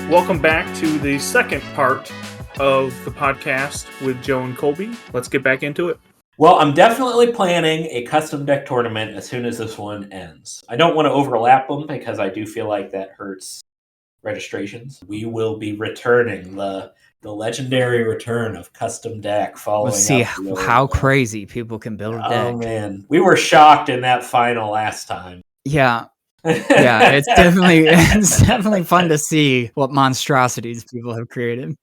Welcome back to the second part of the podcast with Joe and Colby. Let's get back into it. Well, I'm definitely planning a custom deck tournament as soon as this one ends. I don't want to overlap them because I do feel like that hurts registrations. We will be returning the legendary return of custom deck following. We'll see how crazy people can build a deck. Oh man, we were shocked in that final last time. Yeah. Yeah, it's definitely fun to see what monstrosities people have created.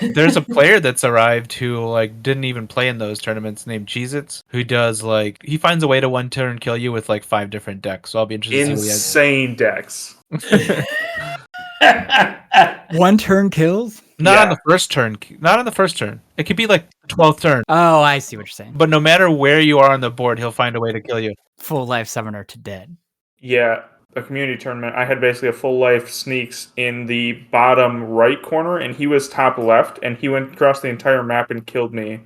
There's a player that's arrived who didn't even play in those tournaments named Cheez-Its, who does he finds a way to one turn kill you with 5 different decks. So I'll be interested to see insane decks. One turn kills? Not on the first turn. Not on the first turn. It could be the 12th turn. Oh, I see what you're saying. But no matter where you are on the board, he'll find a way to kill you. Full life summoner to dead. Yeah. A community tournament, I had basically a full life sneaks in the bottom right corner, and he was top left, and he went across the entire map and killed me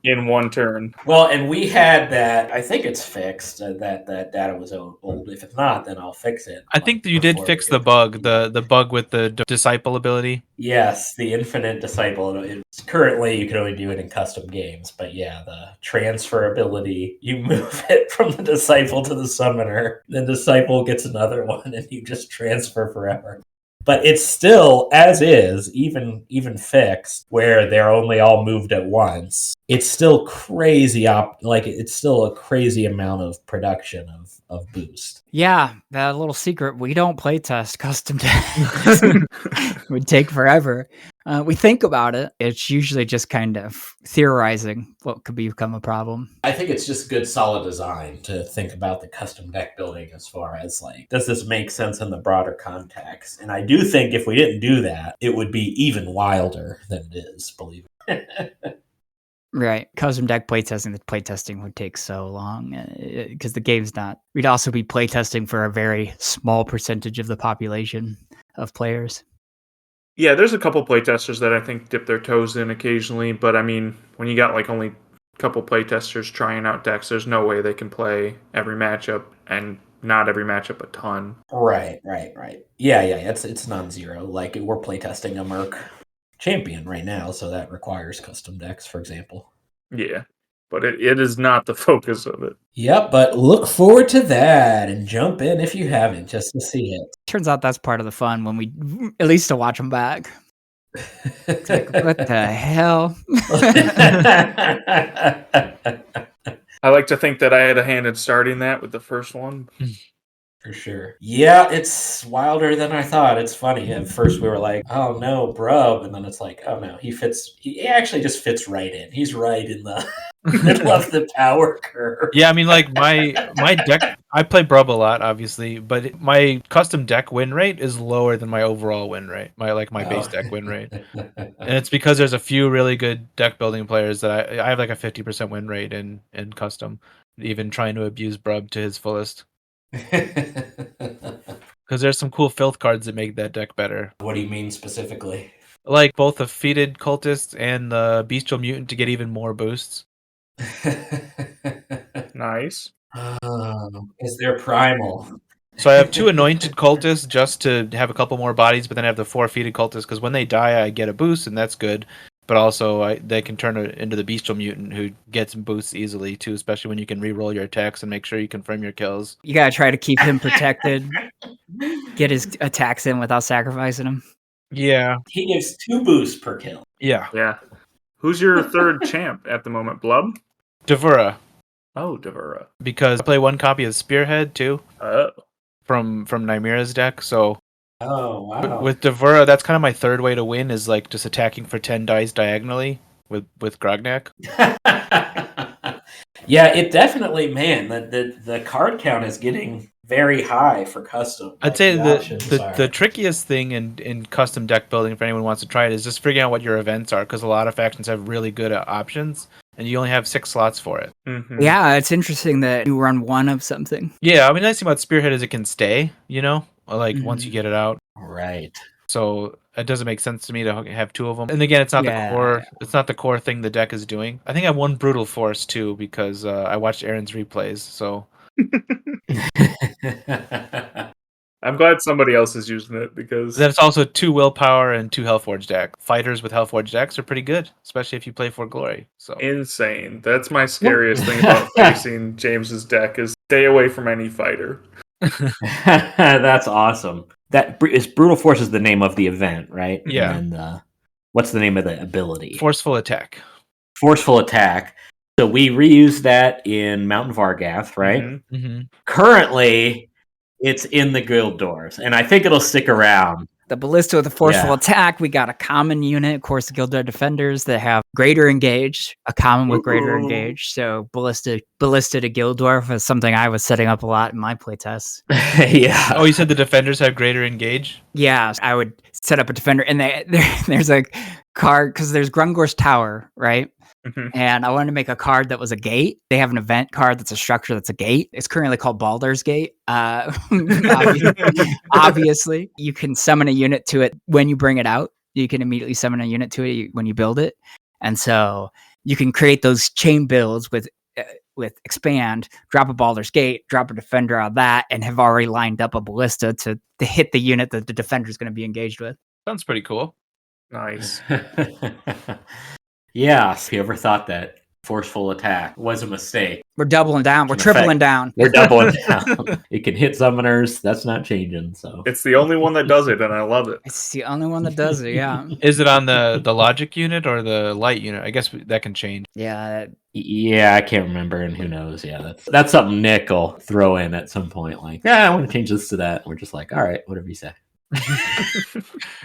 in one turn. Well, and we had that. I think it's fixed. That data was old. If it's not, then I'll fix it. I think that you did fix the bug, the bug with the disciple ability. Yes, the infinite disciple. Currently, you can only do it in custom games, but yeah, the transfer ability, you move it from the disciple to the summoner, the disciple gets another one, and you just transfer forever. But it's still, as is, even fixed, where they're only all moved at once. It's still crazy, it's still a crazy amount of production of boost. Yeah, that little secret, we don't playtest custom decks. It would take forever. We think about it. It's usually just kind of theorizing what could become a problem. I think it's just good, solid design to think about the custom deck building as far as does this make sense in the broader context? And I do think if we didn't do that, it would be even wilder than it is, believe it. Right. Custom deck playtesting, the playtesting would take so long because the game's not. We'd also be playtesting for a very small percentage of the population of players. Yeah, there's a couple playtesters that I think dip their toes in occasionally, but I mean, when you got only a couple playtesters trying out decks, there's no way they can play every matchup, and not every matchup a ton. Right. Yeah, it's non-zero. We're playtesting a Merc champion right now, so that requires custom decks, for example. Yeah, but it is not the focus of it. Yep, but look forward to that and jump in if you haven't, just to see it. Turns out that's part of the fun when we, at least to watch them back. It's what the hell? I like to think that I had a hand in starting that with the first one. For sure. Yeah, it's wilder than I thought. It's funny. At first we were like, oh no, brub. And then it's like, oh no, he actually just fits right in. He's right in the middle of the power curve. Yeah, I mean, my deck, I play brub a lot, obviously, but my custom deck win rate is lower than my overall win rate, my base deck win rate. And it's because there's a few really good deck building players that I have a 50% win rate in custom, even trying to abuse brub to his fullest. Because there's some cool filth cards that make that deck better. What do you mean specifically? Both the Feated Cultist and the Bestial Mutant to get even more boosts. Nice. Is there primal? So I have 2 Anointed Cultists just to have a couple more bodies, but then I have the 4 Feated Cultists because when they die, I get a boost, and that's good. But also, they can turn it into the Bestial Mutant who gets boosts easily, too, especially when you can reroll your attacks and make sure you confirm your kills. You gotta try to keep him protected. Get his attacks in without sacrificing him. Yeah. He gives 2 boosts per kill. Yeah. Who's your third champ at the moment, Blub? Devura. Oh, Devura. Because I play 1 copy of Spearhead, too. Oh. From Nymera's deck, so... Oh, wow. With Devura, that's kind of my third way to win, is just attacking for 10 dice diagonally with Grognak. Yeah, it definitely, man, the card count is getting very high for custom. I'd say the trickiest thing in custom deck building, if anyone wants to try it, is just figuring out what your events are, because a lot of factions have really good options, and you only have 6 slots for it. Mm-hmm. Yeah, it's interesting that you run 1 of something. Yeah, I mean, the nice thing about Spearhead is it can stay, once you get it out. Right. So it doesn't make sense to me to have 2 of them. And again, it's not the core. It's not the core thing the deck is doing. I think I have 1 Brutal Force too because I watched Aaron's replays. So I'm glad somebody else is using it because Then it's also 2 willpower and 2 Hellforge deck. Fighters with Hellforge decks are pretty good, especially if you play for glory. So insane. That's my scariest thing about facing James's deck is stay away from any fighter. That's awesome. That is Brutal Force is the name of the event, right? Yeah. And then what's the name of the ability? forceful attack. Forceful Attack. So we reused that in Mountain Vargath, right? Mhm. Mm-hmm. Currently, it's in the guild doors, and I think it'll stick around. The Ballista with a forceful Yeah. attack. We got a common unit, of course, the Gilded Defenders that have greater engage, a common with greater Ooh. engage. So Ballista to Gildorf is something I was setting up a lot in my playtests. Yeah. Oh, you said the defenders have greater engage? Yeah, I would set up a defender, and there's a card because there's Grungor's Tower, right? Mhm. And I wanted to make a card that was a gate. They have an event card that's a structure that's a gate. It's currently called Baldur's Gate. Obviously, you can summon a unit to it when you bring it out. You can immediately summon a unit to it when you build it, and so you can create those chain builds with expand, drop a Baldur's Gate, drop a defender out of that, and have already lined up a ballista to hit the unit that the defender is going to be engaged with. Sounds pretty cool. Nice. Yeah. If you ever thought that Forceful Attack was a mistake, We're doubling down. We're In tripling effect, down. we're doubling down. It can hit summoners. That's not changing. So It's the only one that does it, and I love it. It's the only one that does it. Yeah, Is it on the logic unit or the light unit? I guess that can change. yeah. yeah, I can't remember, and who knows? Yeah, that's something Nick will throw in at some point. Like, yeah, I want to change this to that. And we're just like, all right, whatever you say.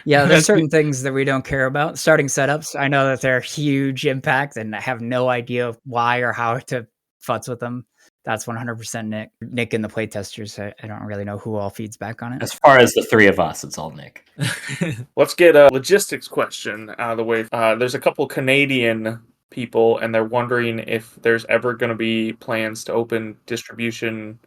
Yeah, there's That's certain things that we don't care about. Starting setups, I know that they're huge impact, and I have no idea why or how to futz with them. That's 100% Nick. Nick and the playtesters. I don't really know who all feeds back on it. As far as the three of us, it's all Nick. Let's get a logistics question out of the way. There's a couple Canadian people, and they're wondering if there's ever going to be plans to open distribution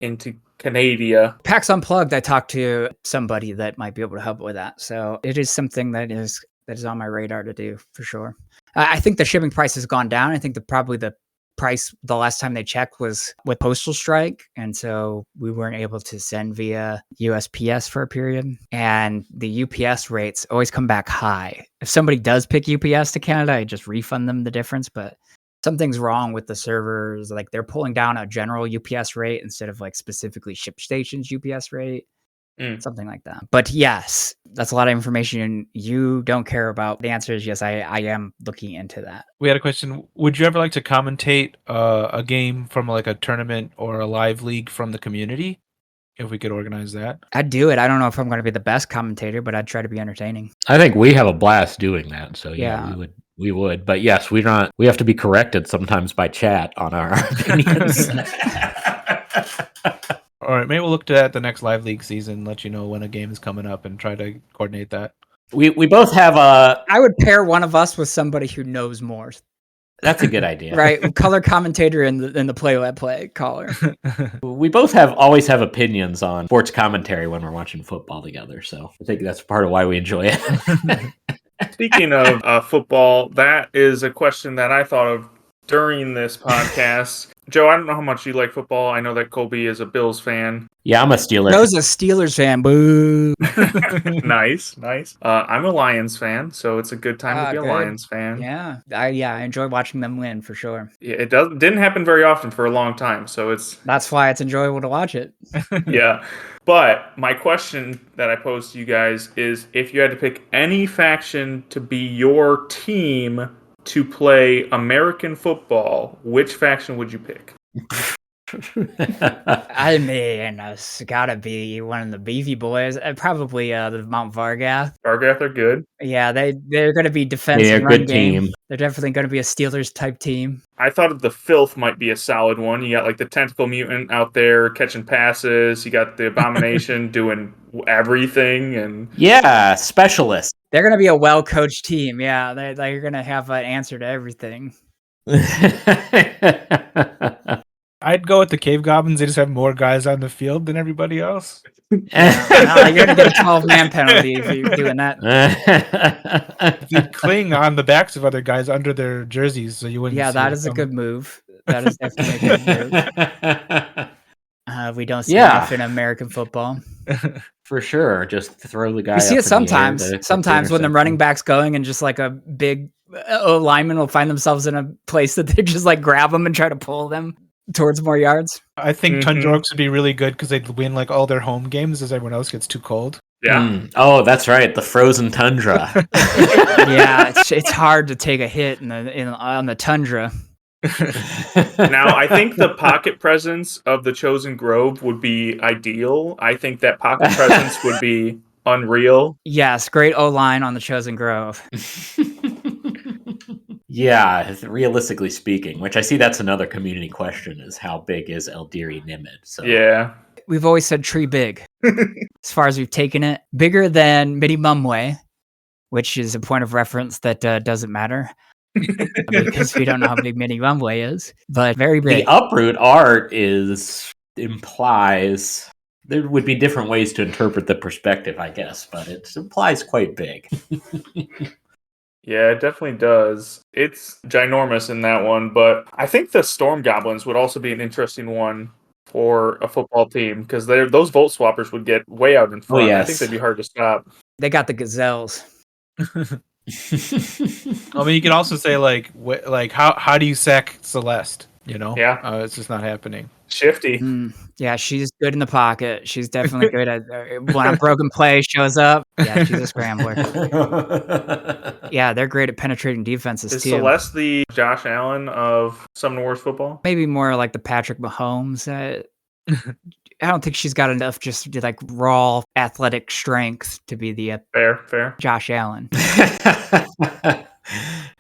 into Canada. PAX Unplugged, I talked to somebody that might be able to help with that. So it is something that is on my radar to do for sure. I think the shipping price has gone down. I think probably the price the last time they checked was with postal strike, and so we weren't able to send via USPS for a period, and the UPS rates always come back high. If somebody does pick UPS to Canada, I just refund them the difference, but something's wrong with the servers. Like they're pulling down a general UPS rate instead of like specifically ShipStation's UPS rate. Something like that. But yes, that's a lot of information you don't care about. The answer is yes, I am looking into that. We had a question. Would you ever like to commentate a game from like a tournament or a live league from the community? If we could organize that. I'd do it. I don't know if I'm going to be the best commentator, but I'd try to be entertaining. I think we have a blast doing that. So Yeah. we would. But yes, we have to be corrected sometimes by chat on our opinions. All right, maybe we'll look to that the next live league season, let you know when a game is coming up and try to coordinate that. we both have I would pair one of us with somebody who knows more. that's a good idea. Right? Color commentator and the play caller. We both always have opinions on sports commentary when we're watching football together. So I think that's part of why we enjoy it. Speaking of football, that is a question that I thought of during this podcast. Joe, I don't know how much you like football. I know that Colby is a Bills fan. Yeah, I'm a Steeler. Joe's a Steelers fan. Boo. Nice. I'm a Lions fan, so it's a good time to be a Good. Lions fan. Yeah, I enjoy watching them win for sure. Yeah, it didn't happen very often for a long time, so it's That's why it's enjoyable to watch it. yeah. But my question that I posed to you guys is if you had to pick any faction to be your team to play American football, which faction would you pick? I mean, it's gotta be one of the Beefy Boys. Probably the Mount Vargath. Vargath are good. Yeah, they're gonna be defensive. Yeah, run good game. team. They're definitely gonna be a Steelers type team. I thought the Filth might be a solid one. You got like the Tentacle Mutant out there catching passes. You got the Abomination doing everything, and Yeah, specialist. They're gonna be a well coached team. Yeah, they're gonna have an answer to everything. I'd go with the Cave Goblins. They just have more guys on the field than everybody else. You're gonna get a 12-man penalty if you're doing that. They cling on the backs of other guys under their jerseys, so you wouldn't. Yeah, see that it is a come. good move. That is definitely a good move. We don't see Yeah. enough in American football. For sure. Just throw the guy You see up it in the air sometimes. to Sometimes when the interception. running back's going and just like a big lineman will find themselves in a place that they just like grab them and try to pull them towards more yards. I think Mhm. Tundra Orcs would be really good because they'd win like all their home games as everyone else gets too cold. Yeah. Oh, that's right. The frozen tundra. Yeah, it's hard to take a hit on the tundra. Now, I think the pocket presence of the Chosen Grove would be ideal. I think that pocket presence would be unreal. Yes, great O-line on the Chosen Grove. Yeah, realistically speaking, which I see that's another community question is how big is Eldiri Nimid? So Yeah. We've always said tree big. As far as we've taken it, bigger than Mini Mumway, which is a point of reference that doesn't matter because we don't know how big Mini Mumway is, but very big. the uproot art implies there would be different ways to interpret the perspective, I guess, but it implies quite big. Yeah, it definitely does. It's ginormous in that one, but I think the Storm Goblins would also be an interesting one for a football team because those Volt Swappers would get way out in front. I think yes. they'd be hard to stop. They got the gazelles. I mean, you can also say like how do you sack Celeste? You know, Yeah. it's just not happening. Shifty. Yeah, she's good in the pocket. She's definitely good at when a broken play shows up. Yeah, she's a scrambler. Yeah, they're great at penetrating defenses Is too. Celeste the Josh Allen of Summer Wars football? Maybe more like the Patrick Mahomes. I don't think she's got enough just like raw athletic strength to be the Fair. Josh Allen.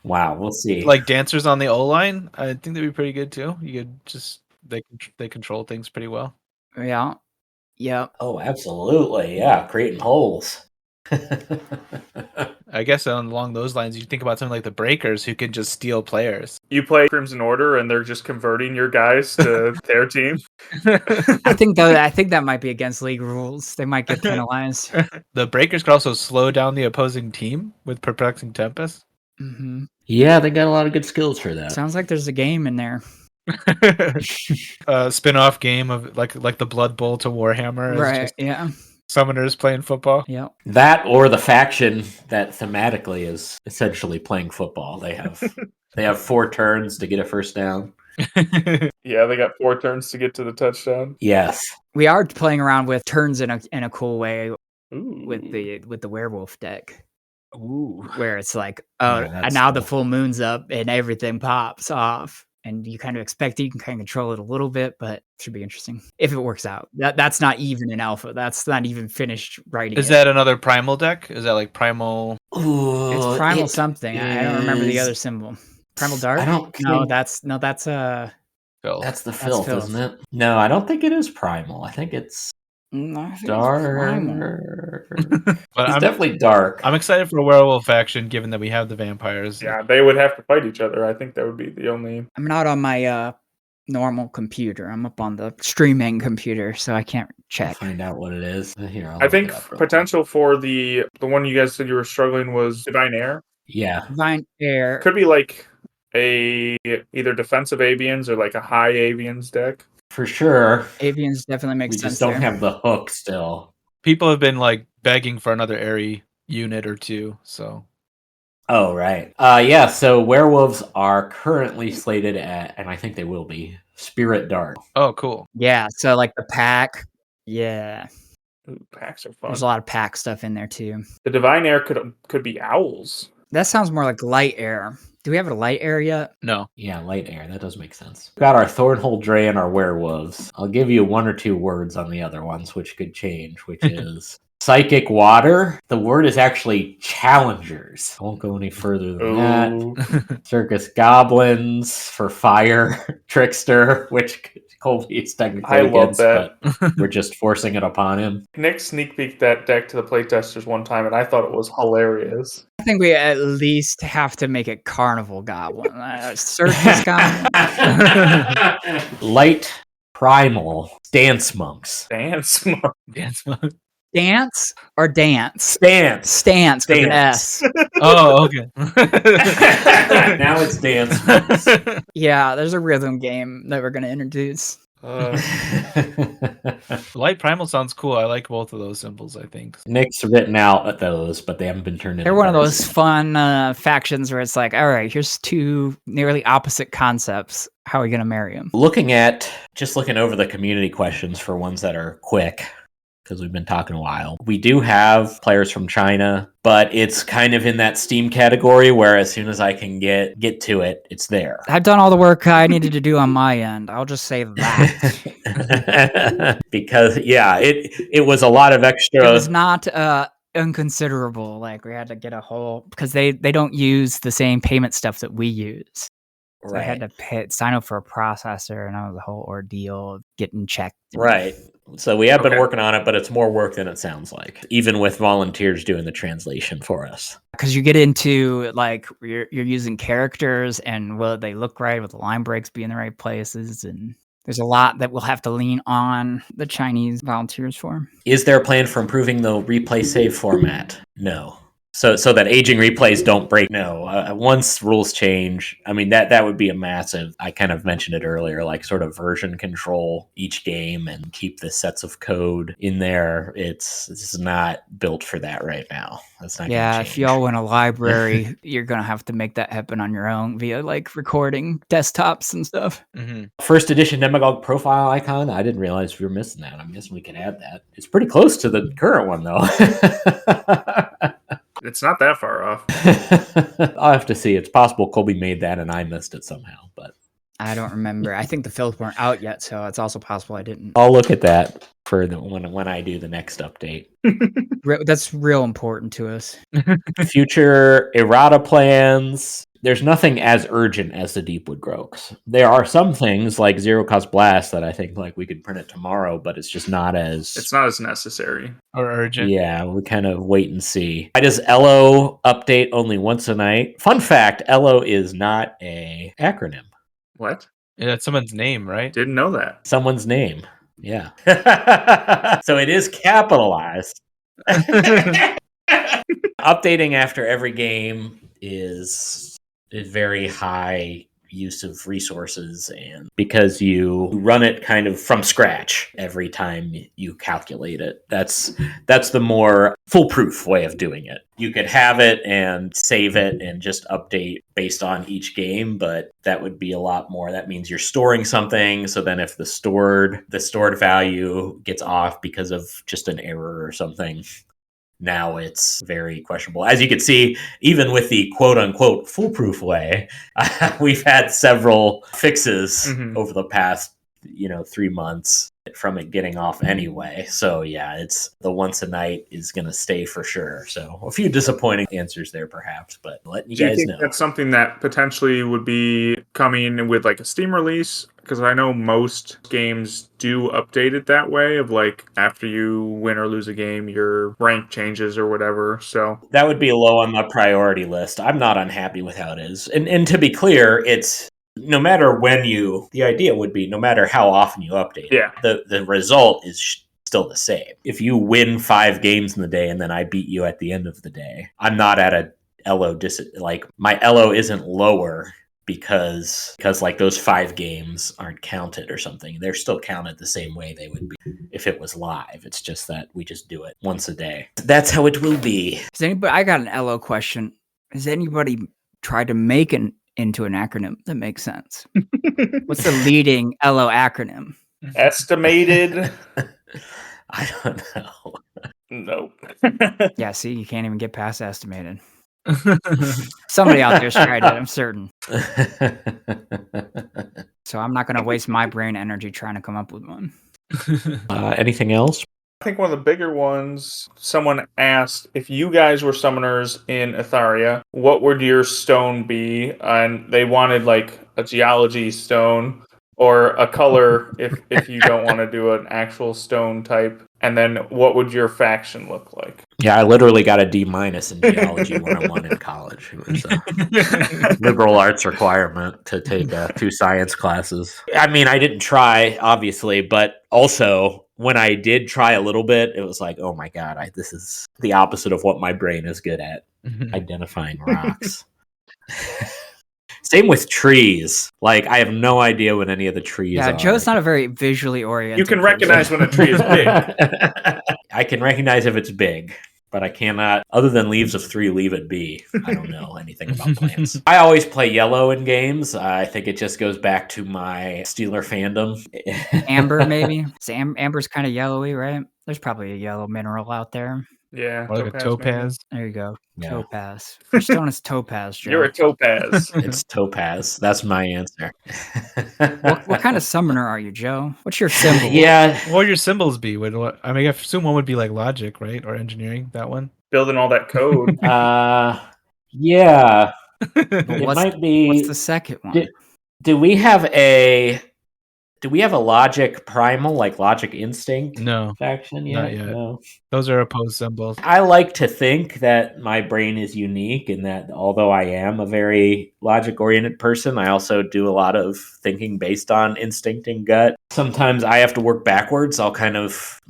Wow, we'll see. Like dancers on the O line, I think they'd be pretty good too. You could just they control things pretty well. Yeah. Yep. Oh, absolutely. Yeah, creating holes. I guess along those lines, you think about something like the Breakers who can just steal players. You play Crimson Order and they're just converting your guys to their team. I think that might be against league rules. They might get penalized. The Breakers could also slow down the opposing team with Perplexing Tempest. Mm-hmm. Yeah, they got a lot of good skills for that. Sounds like there's a game in there. Spin-off game of like the Blood Bowl to Warhammer. Right. Just Yeah. summoners playing football. Yep. That or the faction that thematically is essentially playing football. They have 4 turns to get a first down. Yeah, they got 4 turns to get to the touchdown. Yes. We are playing around with turns in a cool way Ooh. with the werewolf deck. Ooh. Where it's like, that's now the cool. full moon's up and everything pops off. And you kind of expect it, you can kind of control it a little bit, but it should be interesting if it works out. That's not even in alpha. That's not even finished writing. Is that another primal deck? Is that like primal? Ooh, It's primal something. I don't remember the is- other symbol. Primal dark? I don't No, think- that's Phil? That's the filth, filth. isn't it? No, I don't think it is primal. I think it's I think it's dark. But It's I'm definitely dark. I'm excited for a werewolf faction, given that we have the vampires. Yeah, they would have to fight each other. I think that would be the only. I'm not on my normal computer. I'm up on the streaming computer, so I can't I'll check. find out what it is. Here, I'll I look think it up real potential for the one you guys said you were struggling was Divine Air. quick. Yeah. Divine Air. Could be like a either defensive avians or like a high avians deck. For sure. Avians definitely makes We sense. just don't there. have the hook still. People have been like begging for another airy unit or two. So Oh, right. Yeah, so werewolves are currently slated at, and I think they will be, Spirit Dark. oh, cool. Yeah, so like the pack. Yeah, Ooh, packs are fun. there's a lot of pack stuff in there too. The Divine Air could be owls. That sounds more like light air. Do we have a light air yet? No. Yeah, light air. That does make sense. We've got our Thornhold Dray and our werewolves. I'll give you 1 or 2 words on the other ones, which could change, which is Psychic Water. The word is actually Challengers. I won't go any further than that. Ooh. Circus Goblins for Fire. Trickster, which Colby is technically I love against, that. but we're just forcing it upon him. Nick sneak peeked that deck to the playtesters one time, and I thought it was hilarious. I think we at least have to make it Carnival Goblin. Circus Goblin. Light Primal Dance Monks. Dance. Dance. Dance or dance? Stance. Stance with an Dance. S. Oh, okay. Now it's Dance Monks. Yeah, there's a rhythm game that we're going to introduce. Light Primal sounds cool. I like both of those symbols, I think. Nick's written out at those, but they haven't been turned into They're one of cards those yet. fun factions where it's like, all right, here's two nearly opposite concepts. How are we going to marry them? Looking over the community questions for ones that are quick, because we've been talking a while. We do have players from China, but it's kind of in that Steam category where as soon as I can get to it, it's there. I've done all the work I needed to do on my end. I'll just say that. Because, yeah, it was a lot of extra. It was not inconsiderable. Like, we had to get a whole... Because they don't use the same payment stuff that we use. So I had to sign up for a processor, and that was a whole ordeal of getting checked. Right. So we have been working on it, but it's more work than it sounds like, even with volunteers doing the translation for us. Because you get into, like, you're using characters, and will they look right? Will the line breaks be in the right places? And there's a lot that we'll have to lean on the Chinese volunteers for. Is there a plan for improving the replay save format? No. So that aging replays don't break. No. Once rules change, I mean, that would be a massive, I kind of mentioned it earlier, like sort of version control each game and keep the sets of code in there. It's not built for that right now. That's not Yeah, gonna change. if y'all want a library, you're going to have to make that happen on your own via like recording desktops and stuff. Mm-hmm. First edition Demagogue profile icon. I didn't realize we were missing that. I'm guessing we can add that. It's pretty close to the current one, though. It's not that far off. I'll have to see. It's possible Colby made that and I missed it somehow, but I don't remember. I think the fills weren't out yet, so it's also possible I didn't. I'll look at that for when I do the next update. That's real important to us. Future errata plans. There's nothing as urgent as the Deepwood Groaks. There are some things like Zero Cost Blast that I think like we could print it tomorrow, but it's just not as... It's not as necessary. Or urgent. Yeah, we kind of wait and see. Why does ELO update only once a night? Fun fact, ELO is not a acronym. What? Yeah, that's someone's name, right? Didn't know that. Someone's name. Yeah. So it is capitalized. Updating after every game is very high use of resources, and because you run it kind of from scratch every time you calculate it, that's the more foolproof way of doing it. You could have it and save it and just update based on each game, but that would be a lot more. That means you're storing something, so then if the stored value gets off because of just an error or something, now it's very questionable. As you can see, even with the quote-unquote foolproof way, we've had several fixes over the past 3 months from it getting off anyway. So yeah, it's the once a night is going to stay for sure. So a few disappointing answers there perhaps, but letting you guys know. That's something that potentially would be coming with like a Steam release? Because I know most games do update it that way, of like after you win or lose a game, your rank changes or whatever. So that would be low on the priority list. I'm not unhappy with how it is. And to be clear, it's no matter the idea would be no matter how often you update it, the result is still the same. If you win 5 games in the day and then I beat you at the end of the day, I'm not at a ELO like my ELO isn't lower because like those 5 games aren't counted or something. They're still counted the same way they would be if it was live. It's just that we just do it once a day. That's how it will be. I got an ELO question. Has anybody tried to make it into an acronym that makes sense? What's the leading ELO acronym? Estimated. I don't know. Nope. Yeah, see, you can't even get past estimated. Somebody out there's tried it, I'm certain. So I'm not going to waste my brain energy trying to come up with one. Anything else? I think one of the bigger ones, someone asked if you guys were summoners in Etharia, what would your stone be? And they wanted like a geology stone or a color if you don't want to do an actual stone type. And then what would your faction look like? Yeah, I literally got a D- in geology 101 in college. It was a liberal arts requirement to take 2 science classes. I mean, I didn't try, obviously, but also when I did try a little bit, it was like, oh my God, this is the opposite of what my brain is good at, identifying rocks. Same with trees. Like, I have no idea what any of the trees are. Yeah, Joe's not a very visually oriented. You can recognize when a tree is big. I can recognize if it's big, but I cannot, other than leaves of 3, leave it be. I don't know anything about plants. I always play yellow in games. I think it just goes back to my Steeler fandom. Amber, maybe. Amber's kind of yellowy, right? There's probably a yellow mineral out there. Yeah. Or like a topaz. There you go. Yeah. Topaz. Which stone is topaz, Joe? You're a topaz. It's topaz. That's my answer. What kind of summoner are you, Joe? What's your symbol? Yeah. What would your symbols be? I mean, I assume one would be like logic, right? Or engineering, that one? Building all that code. Yeah. It might be. What's the second one? Do we have a logic primal, like logic instinct No, faction yet? not yet. No. Those are opposed symbols. I like to think that my brain is unique and that although I am a very logic oriented person, I also do a lot of thinking based on instinct and gut. Sometimes I have to work backwards.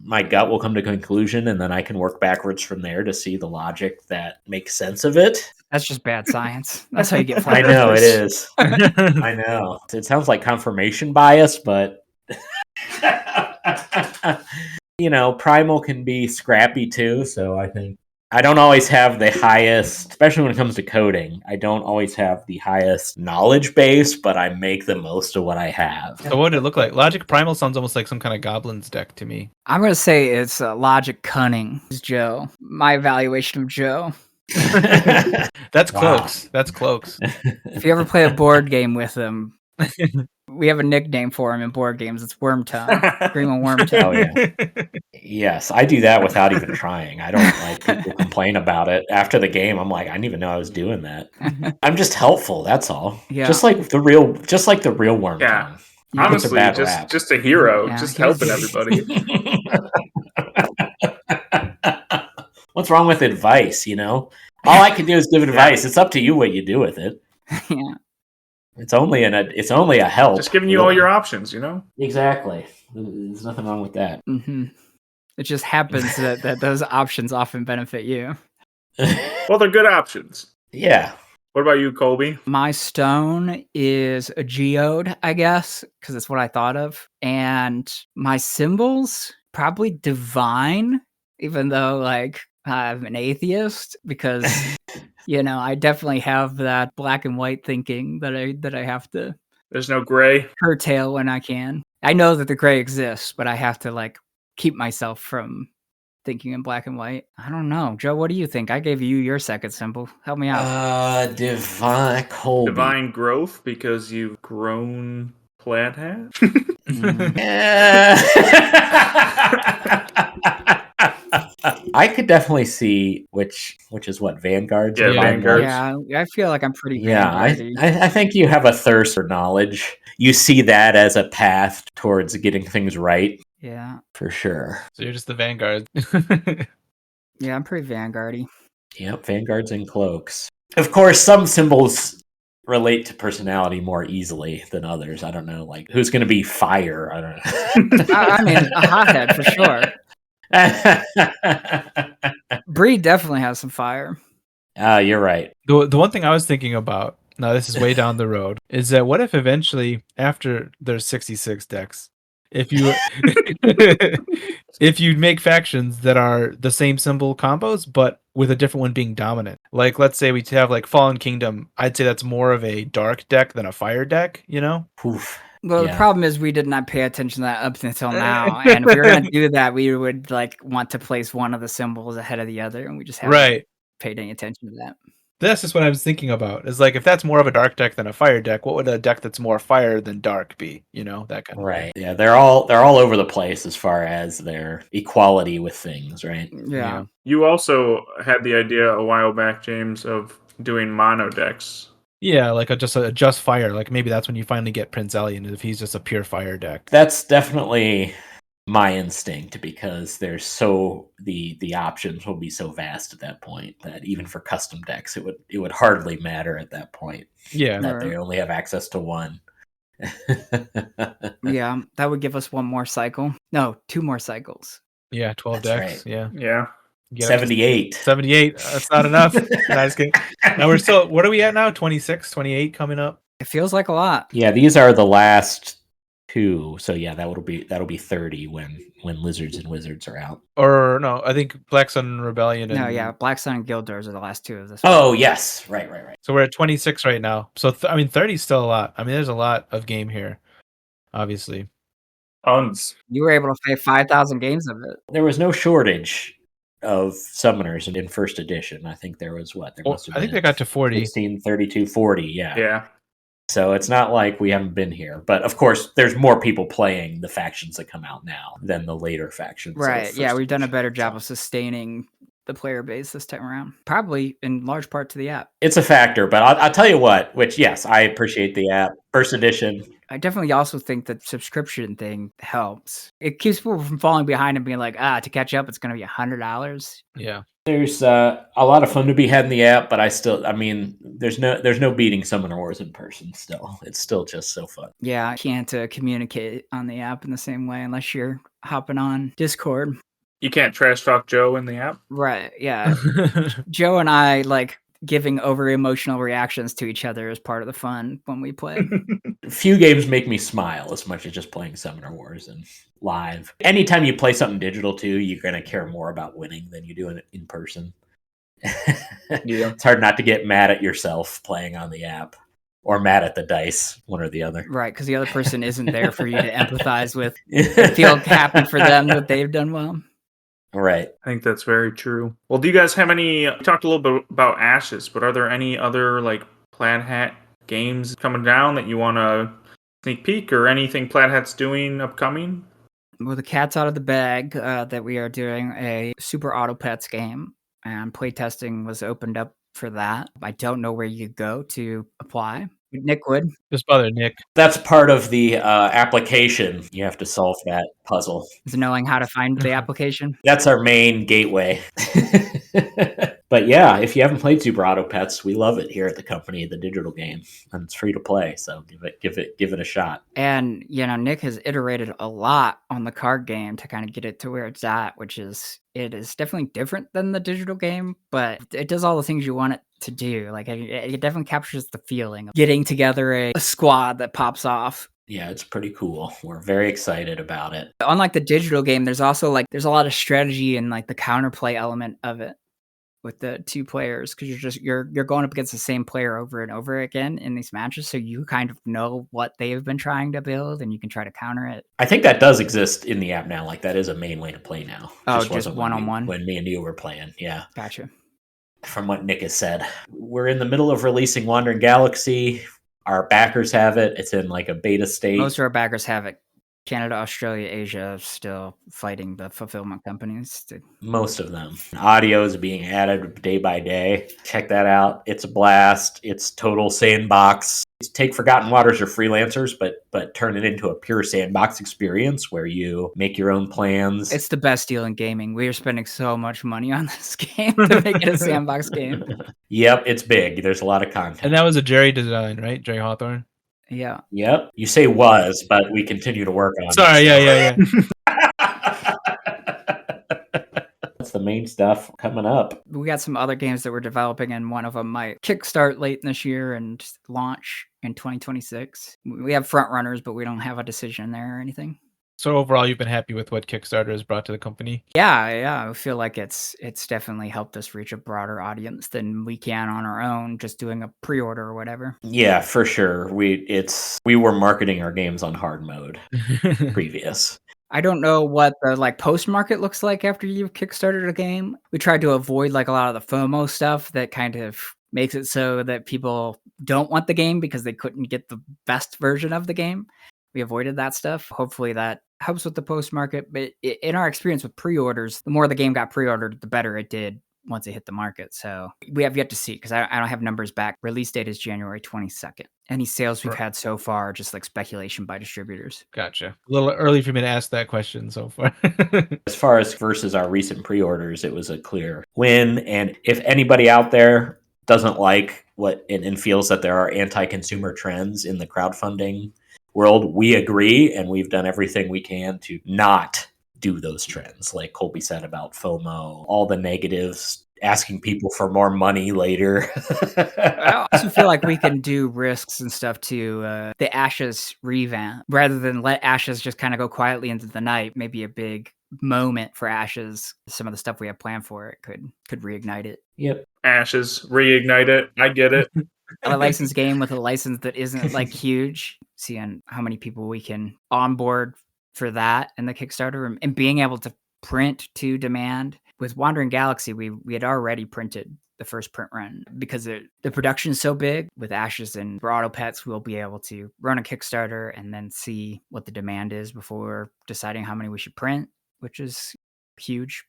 My gut will come to a conclusion and then I can work backwards from there to see the logic that makes sense of it. That's just bad science. That's how you get I flat know it earthers. is. I know. It sounds like confirmation bias, but primal can be scrappy too, so I think I don't always have the highest, especially when it comes to coding, I don't always have the highest knowledge base, but I make the most of what I have. So what would it look like? Logic primal sounds almost like some kind of goblins deck to me. I'm going to say it's logic cunning, is Joe. My evaluation of Joe. That's Wow. cloaks. That's cloaks. If you ever play a board game with him, we have a nickname for him in board games. It's Worm Tongue. Greenland Worm Tongue. Oh, yeah. Yes, I do that without even trying. I don't like people complain about it after the game. I'm like, I didn't even know I was doing that. I'm just helpful. That's all. Yeah. Just like the real worm. Yeah. Tongue. Yeah. It's a Honestly, bad rap. just a hero, Yeah, just he was- helping everybody. What's wrong with advice? All I can do is give advice. It's up to you what you do with it. Yeah. It's only a help. Just giving you all your options, Exactly. There's nothing wrong with that. hmm It just happens that those options often benefit you. Well, they're good options. Yeah. What about you, Colby? My stone is a geode, I guess, because that's what I thought of. And my symbols, probably divine, even though I'm an atheist, because I definitely have that black and white thinking that I have to There's no gray. curtail when I can. I know that the gray exists, but I have to keep myself from thinking in black and white. I don't know. Joe, what do you think? I gave you your second symbol. Help me out. Divine Colby. Divine growth because you've grown Plaid Hat. I could definitely see which is what Vanguard's. Yeah, Divine Vanguard. growth. Yeah, I feel like I'm pretty Yeah, vanguardy. I think you have a thirst for knowledge. You see that as a path towards getting things right, Yeah. for sure. So you're just the vanguard. Yeah, I'm pretty vanguardy. Yep, Vanguards and cloaks. Of course, some symbols relate to personality more easily than others. I don't know, like who's going to be fire? I don't know. I mean, a hothead for sure. Bree definitely has some fire. You're right. The one thing I was thinking about, now this is way down the road, is that what if eventually, after there's 66 decks, if you if you make factions that are the same symbol combos, but with a different one being dominant. Like, let's say we have Fallen Kingdom. I'd say that's more of a dark deck than a fire deck, Oof. Well, Yeah. the problem is we did not pay attention to that up until now. And if we were going to do that, we would want to place one of the symbols ahead of the other. And we just haven't Right. paid any attention to that. That's just what I was thinking about. Is if that's more of a dark deck than a fire deck, what would a deck that's more fire than dark be? That kind of Right. Yeah, they're all over the place as far as their equality with things, right? Yeah. You also had the idea a while back, James, of doing mono decks. Yeah, just a just fire. Maybe that's when you finally get Prince Elian if he's just a pure fire deck. That's definitely my instinct because there's the options will be so vast at that point that even for custom decks it would hardly matter at that point Yeah. that they only have access to one. Yeah. That would give us one more cycle. No, 2 more cycles. Yeah, 12 That's decks. right. Yeah. Yeah. Get up to 78. 78. That's not enough. No, just kidding. Now we're still, what are we at now? 26, 28 coming up? It feels like a lot. Yeah, these are the last 2. So yeah, that'll be 30 when Lizards and Wizards are out. Or no, I think Black Sun Rebellion. And... No, yeah, Black Sun and Guild Doors are the last 2 of this. Oh yes, right. So we're at 26 right now. So 30 is still a lot. I mean, there's a lot of game here, obviously. Tons. You were able to play 5,000 games of it. There was no shortage of summoners in first edition. I think there was what? There must have I think been they got to 40. 16, 32, 40, yeah. Yeah. So it's not like we haven't been here. But of course, there's more people playing the factions that come out now than the later factions. Right. Yeah, we've done a better job so. of sustaining the player base this time around. Probably in large part to the app. It's a factor, but I'll tell you what, which, yes, I appreciate the app. First edition. I definitely also think that subscription thing helps. It keeps people from falling behind and being like, to catch up, it's going to be $100. Yeah. There's a lot of fun to be had in the app, but there's no beating Summoner Wars in person still. It's still just so fun. Yeah, I can't communicate on the app in the same way unless you're hopping on Discord. You can't trash talk Joe in the app. Right, yeah. Joe and I like giving over emotional reactions to each other as part of the fun when we play. Few games make me smile as much as just playing Summoner Wars and live. Anytime you play something digital too, you're going to care more about winning than you do in person. Yeah. It's hard not to get mad at yourself playing on the app or mad at the dice, one or the other. Right, because the other person isn't there for you to empathize with and feel happy for them that they've done well. Right. I think that's very true. Well, do you guys have any? We talked a little bit about Ashes, but are there any other like Plaid Hat games coming down that you want to sneak peek, or anything Plaid Hat's doing upcoming? Well, the cat's out of the bag that we are doing a Super Auto Pets game, and playtesting was opened up for that. I don't know where you go to apply. Nick would. Just bother Nick. That's part of the application. You have to solve that puzzle. Is knowing how to find the application. That's our main gateway. But yeah, if you haven't played Super Auto Pets, we love it here at the company, the digital game, and it's free to play. So give it a shot. And Nick has iterated a lot on the card game to kind of get it to where it's at, it is definitely different than the digital game, but it does all the things you want it to do. Like it definitely captures the feeling of getting together a squad that pops off. Yeah, it's pretty cool. We're very excited about it. Unlike the digital game, there's also there's a lot of strategy and like the counterplay element of it with the 2 players, because you're going up against the same player over and over again in these matches, so you kind of know what they've been trying to build and you can try to counter it. I think that does exist in the app now. Like that is a main way to play now. Just one-on-one? When me and you were playing, yeah. Gotcha. From what Nick has said, we're in the middle of releasing Wandering Galaxy. Our backers have it. It's in like a beta state. Most of our backers have it. Canada, Australia, Asia still fighting the fulfillment companies. Most of them. Audio is being added day by day. Check that out. It's a blast. It's total sandbox. Take Forgotten Waters or freelancers, but turn it into a pure sandbox experience where you make your own plans. It's the best deal in gaming. We are spending so much money on this game to make it a sandbox game. Yep, it's big. There's a lot of content. And that was a Jerry design, right? Jerry Hawthorne? Yeah. Yep. You say was, but we continue to work on it. Sorry, yeah. That's the main stuff coming up. We got some other games that we're developing, and one of them might kickstart late in this year and launch in 2026. We have front runners, but we don't have a decision there or anything. So overall, you've been happy with what Kickstarter has brought to the company? Yeah. I feel like it's definitely helped us reach a broader audience than we can on our own, just doing a pre-order or whatever. Yeah, for sure. We were marketing our games on hard mode previous. I don't know what the post market looks like after you've kickstarted a game. We tried to avoid a lot of the FOMO stuff that kind of makes it so that people don't want the game because they couldn't get the best version of the game. We avoided that stuff. Hopefully that helps with the post market. But in our experience with pre-orders, the more the game got pre-ordered, the better it did once it hit the market. So we have yet to see, because I don't have numbers back. Release date is January 22nd. Any sales we've had so far, just speculation by distributors. Gotcha. A little early for me to ask that question so far. As far as versus our recent pre-orders, it was a clear win. And if anybody out there doesn't like what and feels that there are anti-consumer trends in the crowdfunding world, we agree, and we've done everything we can to not do those trends. Like Colby said about FOMO, all the negatives asking people for more money later. I also feel like we can do risks and stuff to the Ashes revamp rather than let Ashes just kind of go quietly into the night. Maybe a big moment for Ashes. Some of the stuff we have planned for it could reignite it. Yep. Ashes, reignite it. I get it. A licensed game with a license that isn't like huge. Seeing how many people we can onboard for that in the Kickstarter and being able to print to demand. With Wandering Galaxy, we had already printed the first print run because the production is so big. With Ashes and Auto Pets, we'll be able to run a Kickstarter and then see what the demand is before deciding how many we should print, which is huge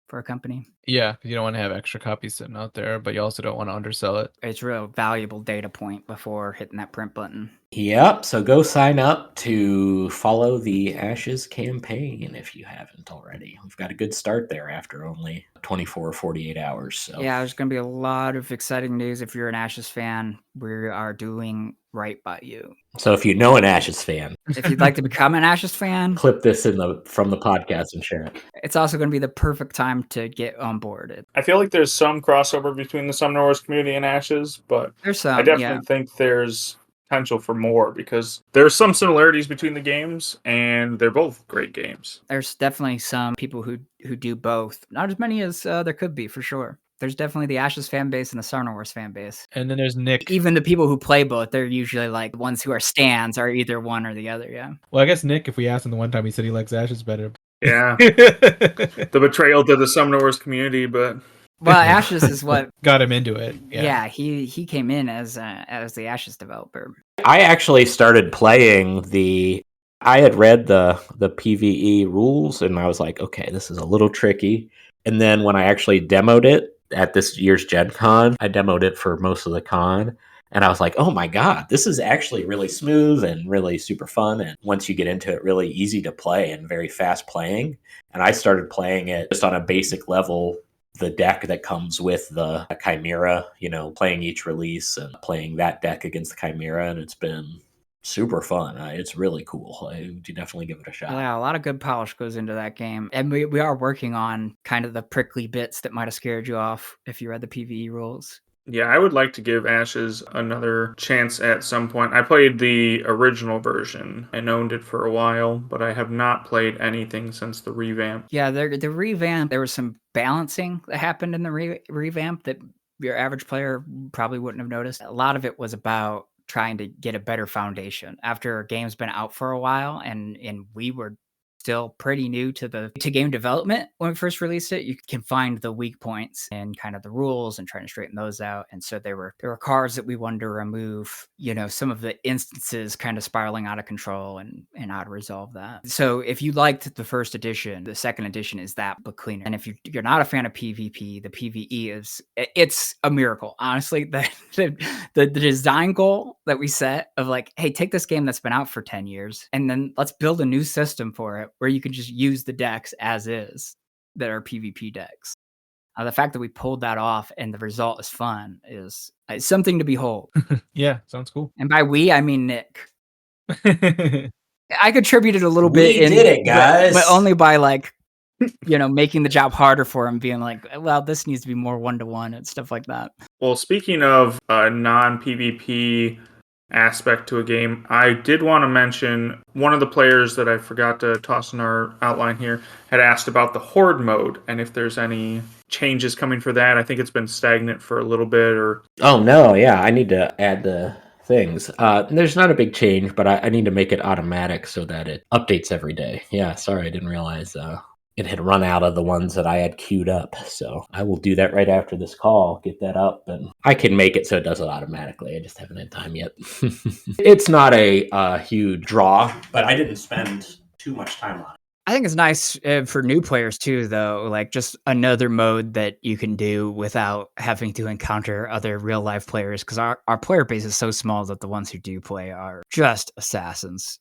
for a company. Yeah, you don't want to have extra copies sitting out there, but you also don't want to undersell it. It's a real valuable data point before hitting that print button. Yep. So go sign up to follow the Ashes campaign if you haven't already. We've got a good start there after only 24 or 48 hours. So yeah, there's going to be a lot of exciting news. If you're an Ashes fan, we are doing right by you. So if you know an Ashes fan, if you'd like to become an Ashes fan, clip this from the podcast and share it. It's also going to be the perfect time to get onboarded. I feel like there's some crossover between the Summoner Wars community and Ashes, but there's some, I definitely think there's potential for more because there's some similarities between the games and they're both great games. There's definitely some people who do both. Not as many as there could be, for sure. There's definitely the Ashes fan base and the Summoner Wars fan base. And then there's Nick. Even the people who play both, they're usually like the ones who are stands are either one or the other, yeah. Well, I guess Nick, if we asked him the one time, he said he likes Ashes better. Yeah. The betrayal to the Summoner Wars community, but... Well, Ashes is what got him into it. Yeah, he came in as the Ashes developer. I actually started playing I had read the PvE rules and I was like, okay, this is a little tricky. And then when I actually demoed it at this year's Gen Con, I demoed it for most of the con. And I was like, oh my God, this is actually really smooth and really super fun. And once you get into it, really easy to play and very fast playing. And I started playing it just on a basic level, the deck that comes with the Chimera, playing each release and playing that deck against the Chimera. And it's been super fun. It's really cool. You definitely give it a shot. Yeah, a lot of good polish goes into that game. And we are working on kind of the prickly bits that might have scared you off if you read the PvE rules. Yeah, I would like to give Ashes another chance at some point. I played the original version and owned it for a while, but I have not played anything since the revamp. Yeah, the revamp, there was some balancing that happened in the revamp that your average player probably wouldn't have noticed. A lot of it was about trying to get a better foundation after a game's been out for a while, and we were still pretty new to game development when we first released it. You can find the weak points and kind of the rules and trying to straighten those out. And so there were cards that we wanted to remove, some of the instances kind of spiraling out of control and how to resolve that. So if you liked the first edition, the second edition is that but cleaner. And if you're not a fan of PvP, the PvE it's a miracle. Honestly, the design goal that we set of like, hey, take this game that's been out for 10 years and then let's build a new system for it where you can just use the decks as is that are PvP decks. The fact that we pulled that off and the result is fun is something to behold. Yeah, sounds cool. And by we, I mean Nick. I contributed a little bit. We did it, guys. But only by making the job harder for him, being like, well, this needs to be more 1-to-1 and stuff like that. Well, speaking of non-PvP aspect to a game, I did want to mention one of the players that I forgot to toss in our outline here had asked about the Horde mode and if there's any changes coming for that. I think it's been stagnant for a little bit. Oh no, yeah, I need to add the things. There's not a big change, but I need to make it automatic so that it updates every day. Yeah, sorry, I didn't realize it had run out of the ones that I had queued up. So I will do that right after this call, get that up, and I can make it so it does it automatically. I just haven't had time yet. It's not a huge draw, but I didn't spend too much time on it. I think it's nice for new players too, though, like just another mode that you can do without having to encounter other real life players. Because our player base is so small that the ones who do play are just assassins.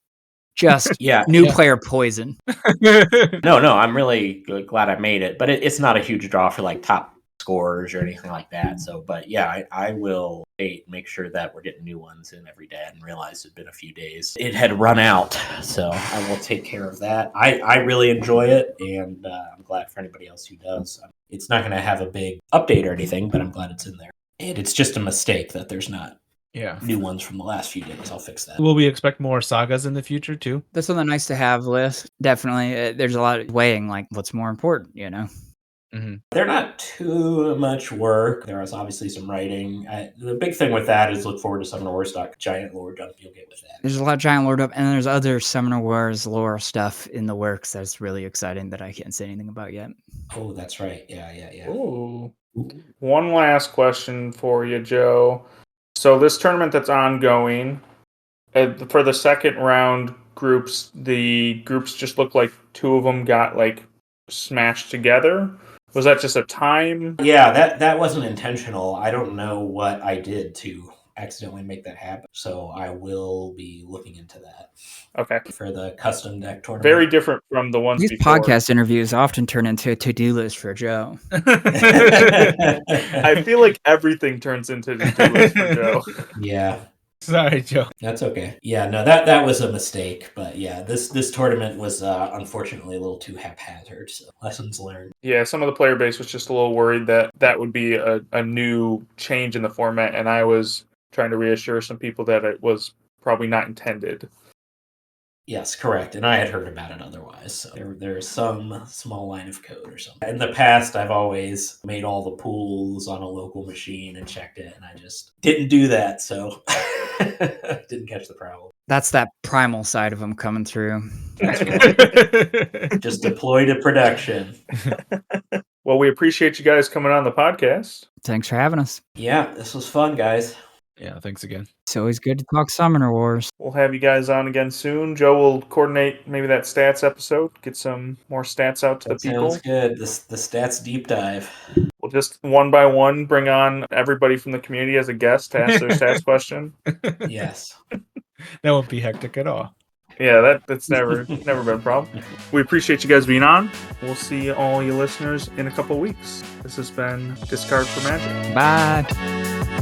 Just player poison. No, I'm really glad I made it, but it's not a huge draw for like top scores or anything like that. So, but yeah, I will make sure that we're getting new ones in every day. And realized it'd been a few days. It had run out, so I will take care of that. I really enjoy it, and I'm glad for anybody else who does. It's not going to have a big update or anything, but I'm glad it's in there. And it's just a mistake that there's not new ones from the last few days. I'll fix that. Will we expect more sagas in the future too? That's on the nice to have list. Definitely. There's a lot of weighing, like what's more important, you know? Mm-hmm. They're not too much work. There is obviously some writing. The big thing with that is look forward to Summoner Wars giant lore dump you'll get with that. There's a lot of giant lore dump, and there's other Summoner Wars lore stuff in the works that's really exciting that I can't say anything about yet. Oh, that's right. Yeah. Ooh. One last question for you, Joe. So this tournament that's ongoing, for the second round groups, the groups just look like two of them got like smashed together. Was that just a time? Yeah, that wasn't intentional. I don't know what I did to accidentally make that happen. So I will be looking into that. Okay. For the custom deck tournament. Very different from the ones These before. podcast interviews often turn into a to-do list for Joe. I feel like everything turns into a to-do list for Joe. Yeah. Sorry, Joe. That's okay. Yeah, no, that was a mistake. But yeah, this tournament was unfortunately a little too haphazard. So lessons learned. Yeah, some of the player base was just a little worried that would be a new change in the format, and I was trying to reassure some people that it was probably not intended. Yes, correct. And I had heard about it otherwise. So there is some small line of code or something. In the past, I've always made all the pools on a local machine and checked it, and I just didn't do that. So didn't catch the problem. That's that primal side of him coming through. That's right. Just deploy to production. Well, we appreciate you guys coming on the podcast. Thanks for having us. Yeah, this was fun, guys. Yeah, thanks again. It's always good to talk Summoner Wars. We'll have you guys on again soon. Joe will coordinate maybe that stats episode, get some more stats out to the people. Sounds good. The stats deep dive. We'll just one by one bring on everybody from the community as a guest to ask their stats question. Yes. That won't be hectic at all. Yeah, that's never been a problem. We appreciate you guys being on. We'll see all you listeners in a couple weeks. This has been Discard for Magic. Bye.